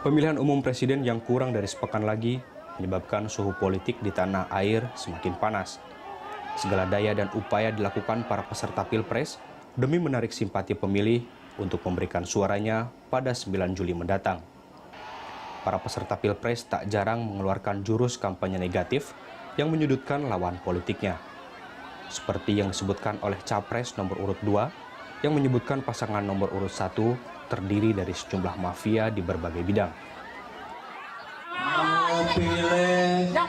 Pemilihan umum presiden yang kurang dari sepekan lagi menyebabkan suhu politik di tanah air semakin panas. Segala daya dan upaya dilakukan para peserta Pilpres demi menarik simpati pemilih untuk memberikan suaranya pada 9 Juli mendatang. Para peserta Pilpres tak jarang mengeluarkan jurus kampanye negatif yang menyudutkan lawan politiknya. Seperti yang disebutkan oleh Capres nomor urut 2 yang menyebutkan pasangan nomor urut 1 terdiri dari sejumlah mafia di berbagai bidang. Mau pilih yang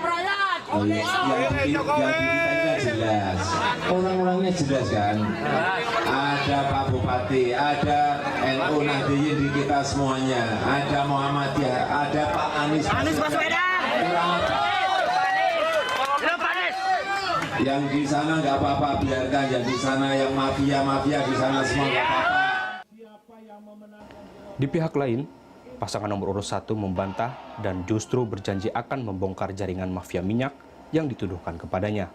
diminta jelas, orang-orangnya jelas kan. Ada Pak Bupati, ada NU Nahdliyin di kita semuanya, ada Muhammadiyah, ada Pak Anies Baswedan. Yang di sana nggak apa-apa, biarkan. Yang di sana yang mafia di sana semua nggak apa-apa. Di pihak lain, pasangan nomor urut 1 membantah dan justru berjanji akan membongkar jaringan mafia minyak yang dituduhkan kepadanya.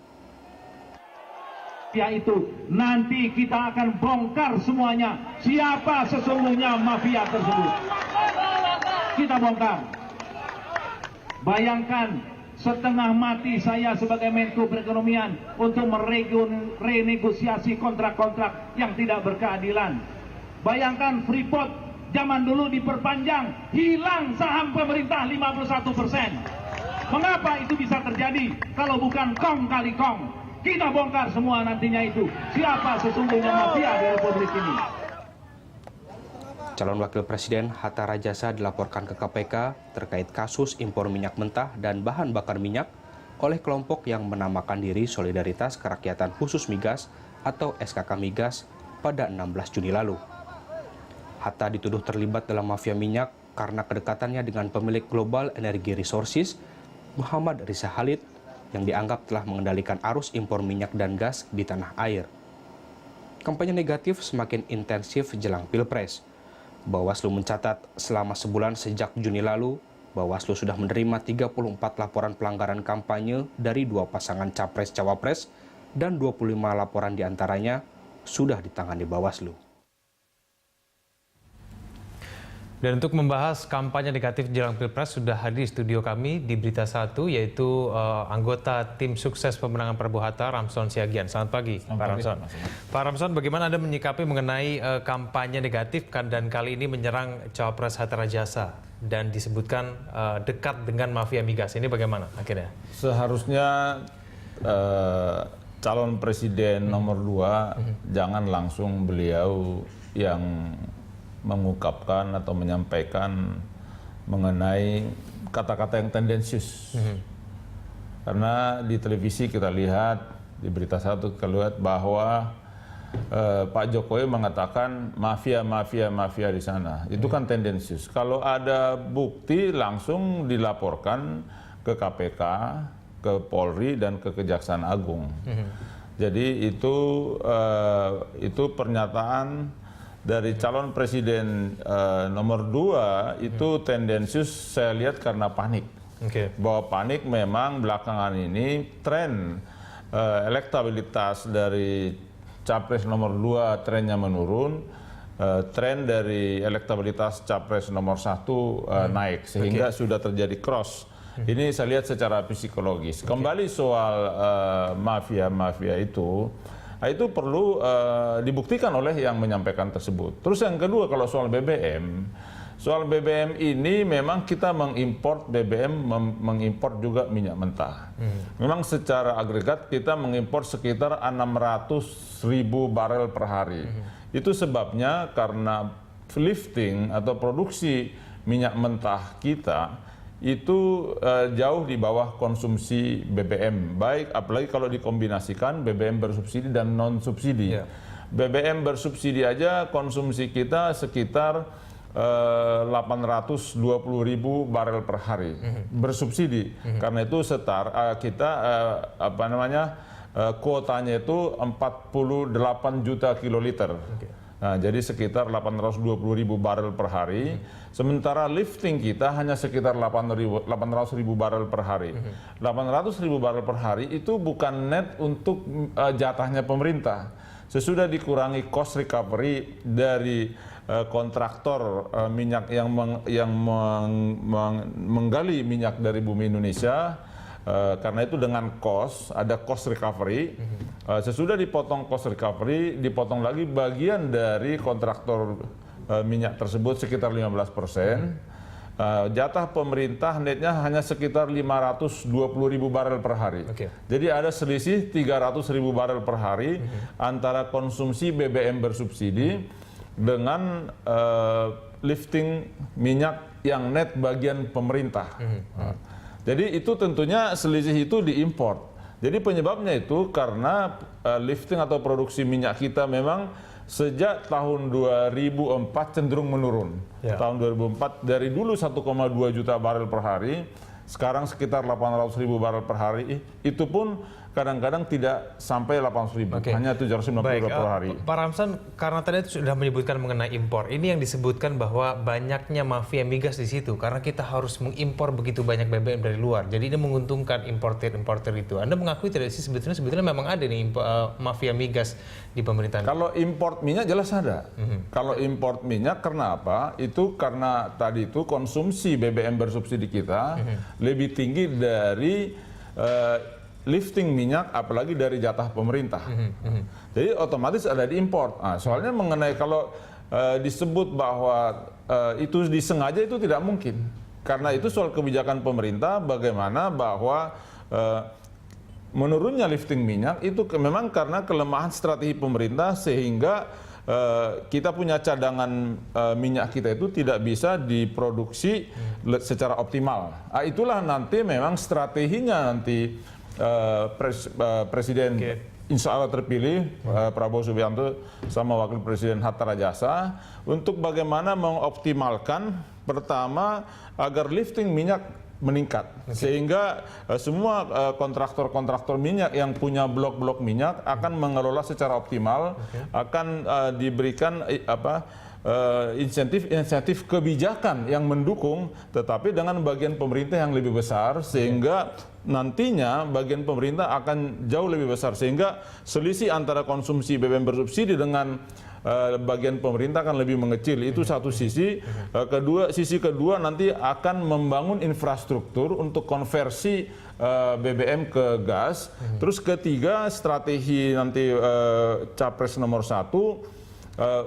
Ya itu, nanti kita akan bongkar semuanya siapa sesungguhnya mafia tersebut. Kita bongkar. Bayangkan setengah mati saya sebagai Menko Perekonomian untuk merenegosiasi kontrak-kontrak yang tidak berkeadilan. Bayangkan Freeport zaman dulu diperpanjang, hilang saham pemerintah 51%. Mengapa itu bisa terjadi kalau bukan kong kali kong? Kita bongkar semua nantinya itu. Siapa sesungguhnya mafia di Republik ini? Calon Wakil Presiden Hatta Rajasa dilaporkan ke KPK terkait kasus impor minyak mentah dan bahan bakar minyak oleh kelompok yang menamakan diri Solidaritas Kerakyatan Khusus Migas atau SKK Migas pada 16 Juni lalu. Hatta dituduh terlibat dalam mafia minyak karena kedekatannya dengan pemilik Global Energy Resources, Muhammad Riza Khalid, yang dianggap telah mengendalikan arus impor minyak dan gas di tanah air. Kampanye negatif semakin intensif jelang Pilpres. Bawaslu mencatat selama sebulan sejak Juni lalu, Bawaslu sudah menerima 34 laporan pelanggaran kampanye dari 2 pasangan Capres-Cawapres dan 25 laporan diantaranya sudah ditangani Bawaslu. Dan untuk membahas kampanye negatif jelang Pilpres sudah hadir di studio kami di Berita 1, yaitu anggota tim sukses pemenangan Prabowo Hatta, Ramson Siagian. Selamat pagi, Pak Ramson. Pak Ramson, bagaimana Anda menyikapi mengenai kampanye negatif dan kali ini menyerang Cawapres Hatta Rajasa dan disebutkan dekat dengan mafia migas? Ini bagaimana akhirnya? Seharusnya calon presiden nomor 2 jangan langsung beliau yang mengungkapkan atau menyampaikan mengenai kata-kata yang tendensius. Karena di televisi kita lihat, di Berita 1 kita lihat bahwa Pak Jokowi mengatakan mafia di sana. Itu kan tendensius. Kalau ada bukti langsung dilaporkan ke KPK, ke Polri dan ke Kejaksaan Agung. Jadi itu pernyataan dari calon presiden nomor 2 itu tendensius saya lihat karena panik. Bahwa panik memang belakangan ini tren elektabilitas dari Capres nomor 2 trennya menurun, tren dari elektabilitas Capres nomor 1 naik sehingga sudah terjadi cross. Ini saya lihat secara psikologis. Kembali soal mafia itu perlu dibuktikan oleh yang menyampaikan tersebut. Terus yang kedua, kalau soal BBM ini memang kita mengimport BBM, mengimport juga minyak mentah. Memang secara agregat kita mengimport sekitar 600.000 barel per hari. Itu sebabnya karena lifting atau produksi minyak mentah kita itu jauh di bawah konsumsi BBM, baik apalagi kalau dikombinasikan BBM bersubsidi dan non subsidi. BBM bersubsidi aja konsumsi kita sekitar 820.000 barel per hari bersubsidi. Karena itu kuotanya itu 48 juta kiloliter. Nah, jadi sekitar 820.000 barel per hari. Sementara lifting kita hanya sekitar 800.000 barel per hari. 800.000 barel per hari itu bukan net untuk jatahnya pemerintah. Sesudah dikurangi cost recovery dari kontraktor minyak yang menggali minyak dari bumi Indonesia. Karena itu dengan ada cost recovery. Sesudah dipotong cost recovery, dipotong lagi bagian dari kontraktor minyak tersebut sekitar 15%. Jatah pemerintah netnya hanya sekitar 520.000 barel per hari. Jadi ada selisih 300.000 barel per hari antara konsumsi BBM bersubsidi dengan lifting minyak yang net bagian pemerintah. Jadi itu tentunya selisih itu diimport. Jadi penyebabnya itu karena lifting atau produksi minyak kita memang sejak tahun 2004 cenderung menurun. Tahun 2004 dari dulu 1,2 juta barel per hari, sekarang sekitar 800.000 barel per hari. Itu pun kadang-kadang tidak sampai 800.000, hanya 750 per hari. Pak Ramson, karena tadi sudah menyebutkan mengenai impor, ini yang disebutkan bahwa banyaknya mafia migas di situ karena kita harus mengimpor begitu banyak BBM dari luar. Jadi ini menguntungkan importer itu. Anda mengakui tidak sih sebetulnya memang ada nih mafia migas di pemerintahan? Kalau import minyak jelas ada. Kalau import minyak karena apa? Itu karena tadi itu konsumsi BBM bersubsidi kita lebih tinggi dari lifting minyak, apalagi dari jatah pemerintah. Jadi otomatis ada diimport. Soalnya mengenai kalau disebut bahwa itu disengaja, itu tidak mungkin. Karena itu soal kebijakan pemerintah, bagaimana bahwa menurunnya lifting minyak itu memang karena kelemahan strategi pemerintah, sehingga kita punya cadangan minyak kita itu tidak bisa diproduksi secara optimal. Itulah nanti memang strateginya nanti Presiden insya Allah terpilih Prabowo Subianto sama Wakil Presiden Hatta Rajasa untuk bagaimana mengoptimalkan pertama agar lifting minyak meningkat, sehingga semua kontraktor-kontraktor minyak yang punya blok-blok minyak akan mengelola secara optimal, akan diberikan insentif kebijakan yang mendukung, tetapi dengan bagian pemerintah yang lebih besar, sehingga nantinya bagian pemerintah akan jauh lebih besar, sehingga selisih antara konsumsi BBM bersubsidi dengan bagian pemerintah akan lebih mengecil. Itu satu sisi. Sisi kedua nanti akan membangun infrastruktur untuk konversi BBM ke gas. Terus ketiga, strategi nanti capres nomor 1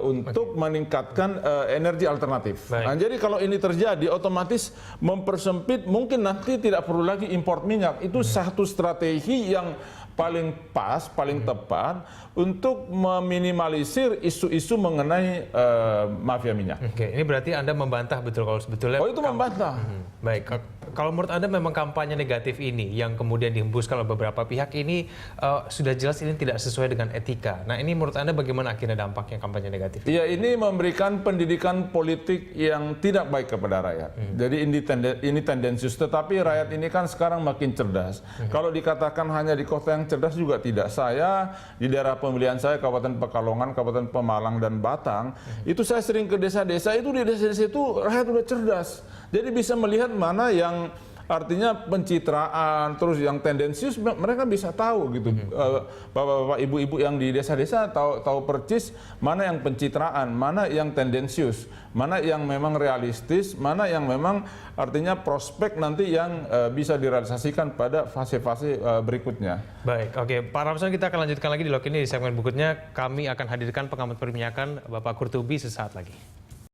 untuk meningkatkan energi alternatif. Nah, jadi kalau ini terjadi, otomatis mempersempit, mungkin nanti tidak perlu lagi import minyak. Itu satu strategi yang paling pas, paling tepat untuk meminimalisir isu-isu mengenai mafia minyak. Ini berarti Anda membantah betul kalau sebetulnya... Oh, itu membantah. Baik, kalau menurut Anda memang kampanye negatif ini yang kemudian dihembuskan oleh beberapa pihak ini sudah jelas ini tidak sesuai dengan etika. Nah, ini menurut Anda bagaimana akhirnya dampaknya kampanye negatif? Ya, ini memberikan pendidikan politik yang tidak baik kepada rakyat. Jadi ini tendensius, tetapi rakyat ini kan sekarang makin cerdas. Kalau dikatakan hanya di kota yang cerdas juga tidak. Saya di daerah pemilihan saya Kabupaten Pekalongan, Kabupaten Pemalang dan Batang, itu saya sering ke desa-desa, itu di desa-desa itu rakyat udah cerdas. Jadi bisa melihat mana yang artinya pencitraan, terus yang tendensius, mereka bisa tahu gitu. Bapak-bapak, ibu-ibu yang di desa-desa tahu percis mana yang pencitraan, mana yang tendensius, mana yang memang realistis, mana yang memang artinya prospek nanti yang bisa direalisasikan pada fase-fase berikutnya. Baik, oke. Pak Ramson, kita akan lanjutkan lagi di Dialog ini di segmen berikutnya. Kami akan hadirkan pengamat perminyakan Bapak Kurtubi sesaat lagi.